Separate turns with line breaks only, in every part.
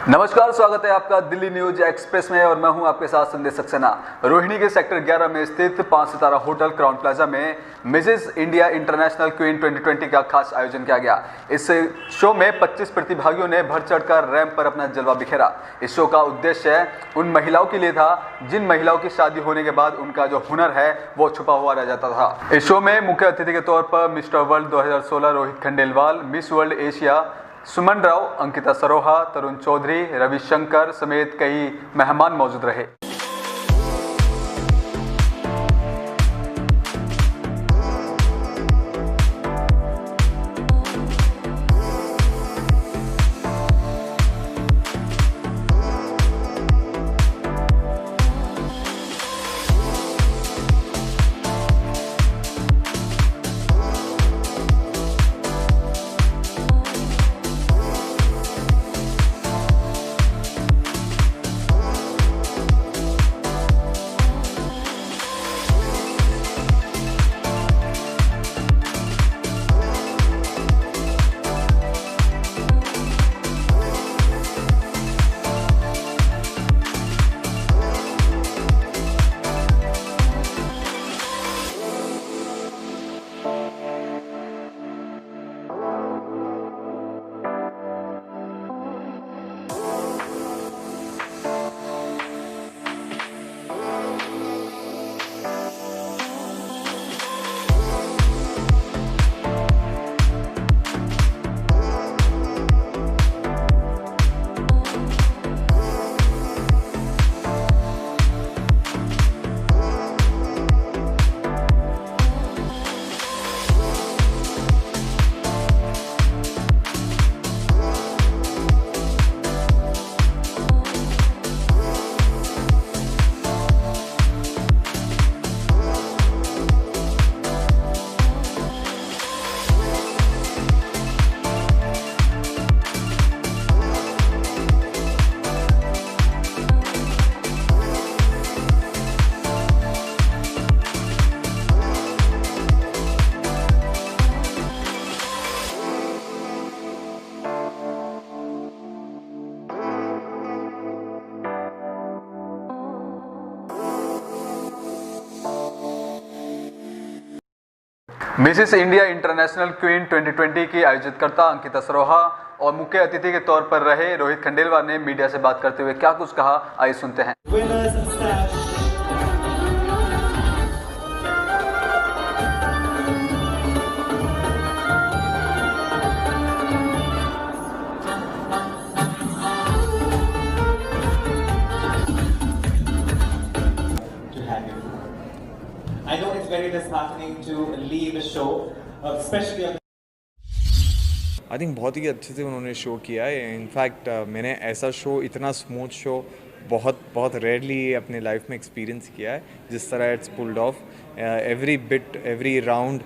नमस्कार, स्वागत है आपका दिल्ली न्यूज एक्सप्रेस में और मैं हूं आपके साथ संदेश सक्सेना। रोहिणी के सेक्टर 11 में स्थित 5 सितारा होटल क्राउन प्लाजा में मिसेस इंडिया इंटरनेशनल क्वीन 2020 का खास आयोजन किया गया। इस शो में 25 प्रतिभागियों ने बढ़ चढ़कर रैंप पर अपना जलवा बिखेरा। इस शो का उद्देश्य उन महिलाओं के लिए था जिन महिलाओं की शादी होने के बाद उनका जो हुनर है वो छुपा हुआ रह जाता था। इस शो में मुख्य अतिथि के तौर पर mister world 2016 Rohit Khandelwal, miss world Asia Suman Rao, Ankita Saroha, Tarun Chaudhary, Ravishankar समेत कई मेहमान मौजूद रहे। मिसेस इंडिया इंटरनेशनल क्वीन 2020 की आयोजितकर्ता अंकिता सरोहा और मुख्य अतिथि के तौर पर रहे रोहित खंडेलवाल ने मीडिया से बात करते हुए क्या कुछ कहा, आइए सुनते हैं।
I know it's very disheartening to leave a show, especially on
I think बहुत ही अच्छे से उन्होंने शो किया है। इनफैक्ट मैंने ऐसा शो, इतना स्मूथ शो बहुत रेयरली अपने लाइफ में एक्सपीरियंस किया है जिस तरह it's pulled off. Every bit, every round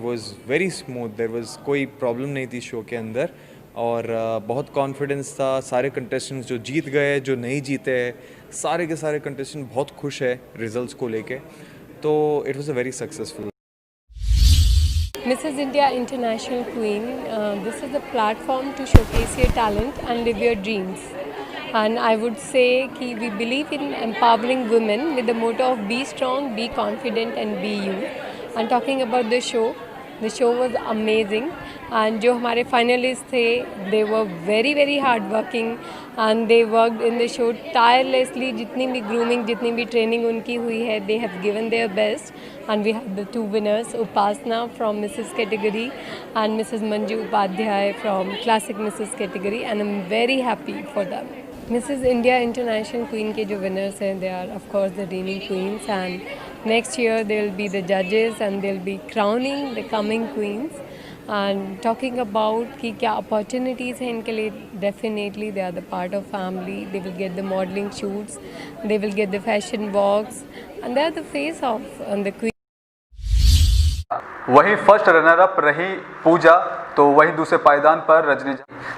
was very smooth. There was कोई प्रॉब्लम नहीं थी शो के अंदर और बहुत कॉन्फिडेंस था। सारे कंटेस्टेंट्स जो जीत गए, जो नहीं जीते, सारे के सारे कंटेस्टेंट बहुत खुश है रिजल्ट्स को लेके। तो it was a very successful.
Mrs. India International Queen, this is a platform to showcase your talent and live your dreams. And I would say कि we believe in empowering women with the motto of be strong, be confident and be you. And talking about the show was amazing. And जो हमारे finalists थे, they were very very hardworking and they worked in the show tirelessly. जितनी भी grooming, जितनी भी training उनकी हुई है, they have given their best. And we have the two winners, Upasna from Mrs. category and Mrs. Manju Upadhyay from Classic Mrs. category, and I'm very happy for them. Mrs. India International Queen के जो winners हैं, they are of course the reigning queens, and next year they'll be the judges and they'll be crowning the coming queens. And talking about कि क्या opportunities हैं इनके लिए, definitely they are the part of family. They will get the modeling shoots, they will get the fashion walks, and they are the face of the queen.
वहीं first runner up रही पूजा, तो वहीं दूसरे पायदान पर रजनी।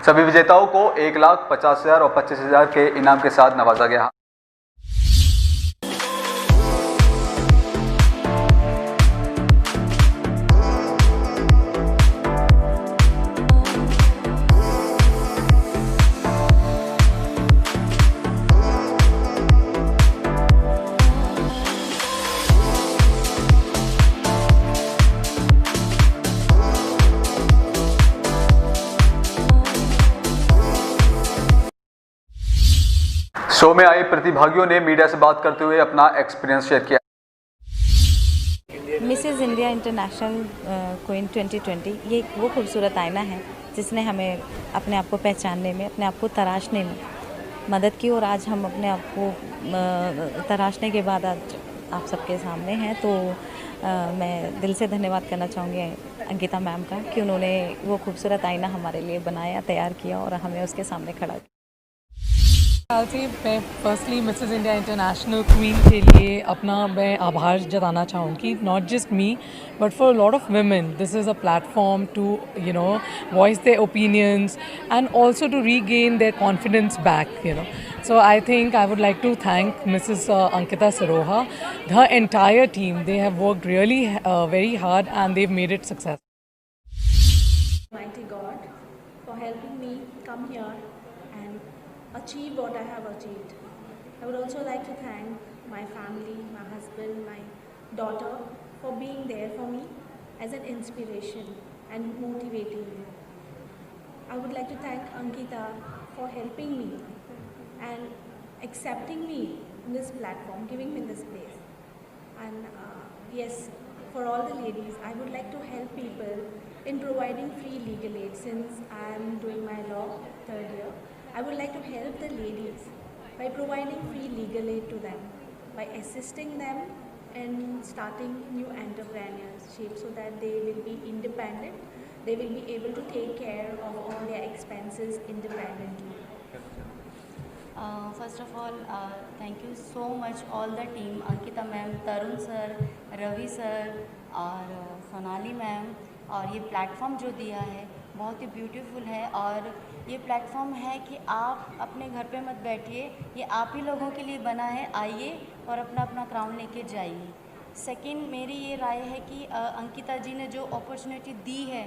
सभी विजेताओं को 1,50,000 और 25,000 के इनाम के साथ नवाजा गया। शो में आए प्रतिभागियों ने मीडिया से बात करते हुए अपना एक्सपीरियंस शेयर किया।
मिसेज़ इंडिया इंटरनेशनल क्वीन 2020 ये वो खूबसूरत आईना है जिसने हमें अपने आप को पहचानने में, अपने आप को तराशने में मदद की, और आज हम अपने आप को तराशने के बाद आज आप सबके सामने हैं। तो मैं दिल से धन्यवाद करना चाहूँगी अंकिता मैम का कि उन्होंने वो खूबसूरत आईना हमारे लिए बनाया, तैयार किया और हमें उसके सामने खड़ा किया।
मैं firstly Mrs India international queen के लिए अपना मैं आभार जताना चाहूँगी, not just me but for lot of women. This is a platform to voice their opinions and also to regain their confidence back. So I think I would like to thank Mrs. Ankita Saroha, the entire team. They have worked really very hard and they've made it successful.
Mighty God, for helping me come here and achieve what I have achieved. I would also like to thank my family, my husband, my daughter for being there for me as an inspiration and motivating me. I would like to thank Ankita for helping me and accepting me in this platform, giving me this place. And yes, for all the ladies, I would like to help people in providing free legal aid since I am doing my law 3rd year. I would like to help the ladies by providing free legal aid to them, by assisting them in starting new entrepreneurship so that they will be independent, they will be able to take care of all their expenses independently.
First of all, thank you so much all the team, Ankita ma'am, Tarun sir, Ravi sir और Sonali ma'am, और ये platform जो दिया है बहुत ही beautiful है। और ये प्लेटफॉर्म है कि आप अपने घर पे मत बैठिए, ये आप ही लोगों के लिए बना है, आइए और अपना अपना क्राउन लेके जाइए। सेकंड, मेरी ये राय है कि अंकिता जी ने जो अपॉर्चुनिटी दी है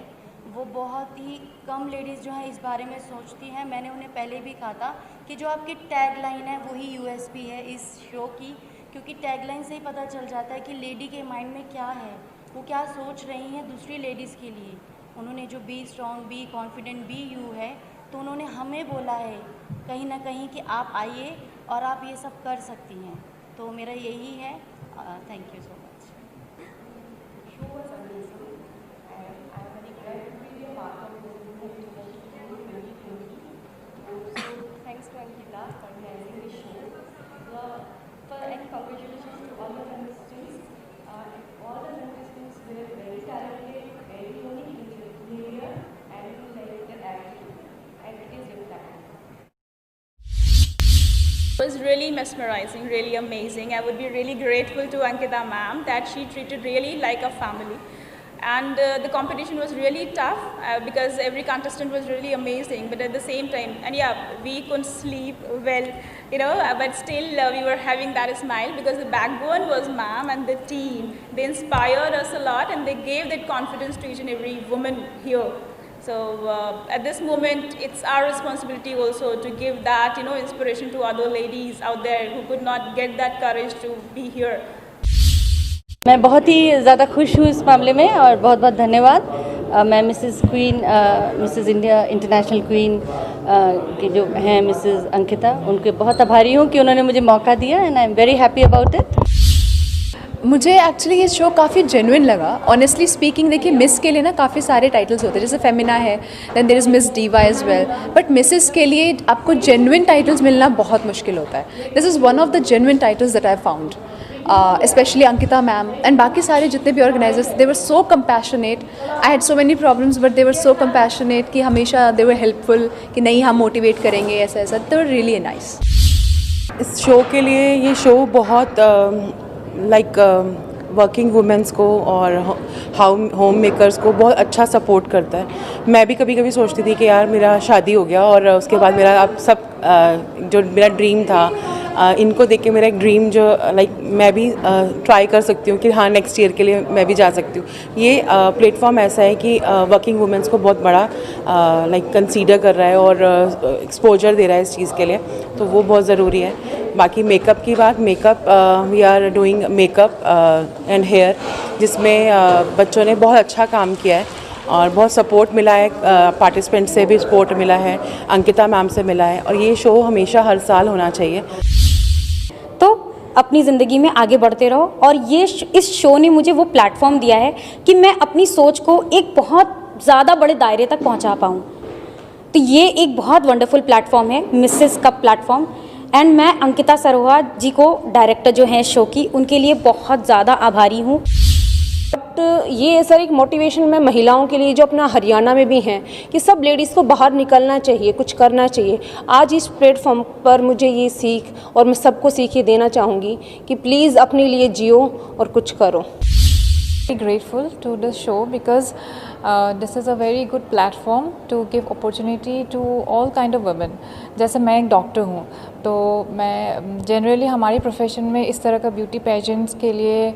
वो बहुत ही कम लेडीज़ जो हैं इस बारे में सोचती हैं। मैंने उन्हें पहले भी कहा था कि जो आपकी टैग लाइन है वही यूएसपी है इस शो की, क्योंकि टैग लाइन से ही पता चल जाता है कि लेडी के माइंड में क्या है, वो क्या सोच रही हैं दूसरी लेडीज़ के लिए। उन्होंने जो be strong, be confident, be you है, तो उन्होंने हमें बोला है कहीं ना कहीं कि आप आइए और आप ये सब कर सकती हैं। तो मेरा यही है। Thank you so much.
Thanks to Ankita for organizing the show. And congratulations to all the contestants. All the contestants were very talented, very unique in their behavior and like their attitude, and it is reflected.
It was really mesmerizing, really amazing. I would be really grateful to Ankita ma'am that she treated really like a family. And the competition was really tough because every contestant was really amazing, but at the same time, and yeah, we couldn't sleep well, but still we were having that smile because the backbone was ma'am and the team. They inspired us a lot and they gave that confidence to each and every woman here. So at this moment, it's our responsibility also to give that, inspiration to other ladies out there who could not get that courage to be here.
मैं बहुत ही ज़्यादा खुश हूँ इस मामले में और बहुत बहुत धन्यवाद। मैं मिसेस इंडिया इंटरनेशनल क्वीन के जो हैं मिसेस अंकिता, उनके बहुत आभारी हूँ कि उन्होंने मुझे मौका दिया and I am very happy about it.
मुझे एक्चुअली ये शो काफ़ी जेन्युइन लगा। ऑनेस्टली स्पीकिंग, देखिए मिस के लिए ना काफ़ी सारे टाइटल्स होते हैं, जैसे फेमिना है, then there is Miss Diva as well, but Mrs के लिए आपको जेन्युइन टाइटल्स मिलना बहुत मुश्किल होता है। This is one of the genuine titles that I found, especially Ankita ma'am and बाकी सारे जितने भी organisers, they were so compassionate. I had so many problems but they were so compassionate कि हमेशा they were helpful कि नहीं हम motivate करेंगे ऐसा ऐसा। they were really nice.
इस शो के लिए ये शो बहुत वर्किंग वुमेंस को और होम मेकर्स को बहुत अच्छा सपोर्ट करता है। मैं भी कभी कभी सोचती थी कि यार मेरा शादी हो गया और उसके बाद मेरा अब सब जो मेरा ड्रीम था, इनको देख के मेरा एक ड्रीम जो मैं भी ट्राई कर सकती हूँ कि हाँ नेक्स्ट ईयर के लिए मैं भी जा सकती हूँ। ये प्लेटफॉर्म ऐसा है कि वर्किंग वुमेंस को बहुत बड़ा कंसीडर कर रहा है और एक्सपोजर दे रहा है इस चीज़ के लिए, तो वो बहुत ज़रूरी है। बाकी मेकअप की बात, makeup we are doing makeup and hair, जिसमें बच्चों ने बहुत अच्छा काम किया है। और बहुत सपोर्ट मिला है, पार्टिसिपेंट से भी सपोर्ट मिला है, अंकिता मैम से मिला है, और ये शो हमेशा हर साल होना चाहिए।
तो अपनी ज़िंदगी में आगे बढ़ते रहो, और ये इस शो ने मुझे वो प्लेटफॉर्म दिया है कि मैं अपनी सोच को एक बहुत ज़्यादा बड़े दायरे तक पहुंचा पाऊं। तो ये एक बहुत वंडरफुल प्लेटफॉर्म है, मिसेस का प्लेटफॉर्म। एंड मैं अंकिता सरोहा जी को, डायरेक्टर जो हैं शो की, उनके लिए बहुत ज़्यादा आभारी हूँ।
बट ये सर एक मोटिवेशन में महिलाओं के लिए जो अपना हरियाणा में भी हैं कि सब लेडीज़ को बाहर निकलना चाहिए, कुछ करना चाहिए। आज इस प्लेटफॉर्म पर मुझे ये सीख, और मैं सबको सीख ये देना चाहूँगी कि प्लीज़ अपने लिए जियो और कुछ करो।
Grateful to this show because this is a very good platform to give opportunity to all kind of women. जैसे मैं एक डॉक्टर हूँ, तो मैं जनरली हमारी प्रोफेशन में इस तरह का ब्यूटी पेजेंट्स के लिए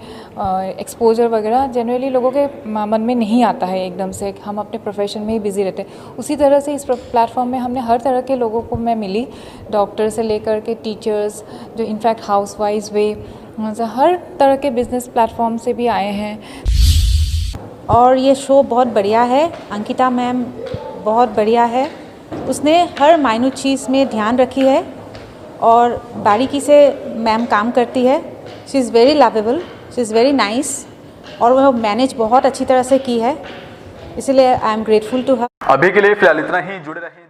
एक्सपोजर वगैरह जनरली लोगों के मन में नहीं आता है एकदम से। हम अपने प्रोफेशन में ही बिजी रहते हैं। उसी तरह से इस प्लेटफॉर्म में हमने हर तरह के लोगों को मैं मिली, डॉक्टर से लेकर के टीचर्स, जो इनफैक्ट हाउसवाइफ वे, हर तरह के बिजनेस प्लेटफॉर्म से भी आए हैं।
और ये शो बहुत बढ़िया है। अंकिता मैम बहुत बढ़िया है, उसने हर माइन्यूट चीज़ में ध्यान रखी है और बारीकी से मैम काम करती है। She is very lovable, she is very nice, और वह मैनेज बहुत अच्छी तरह से की है, इसलिए I am grateful to her.
अभी के लिए फिलहाल इतना ही। जुड़े रहें।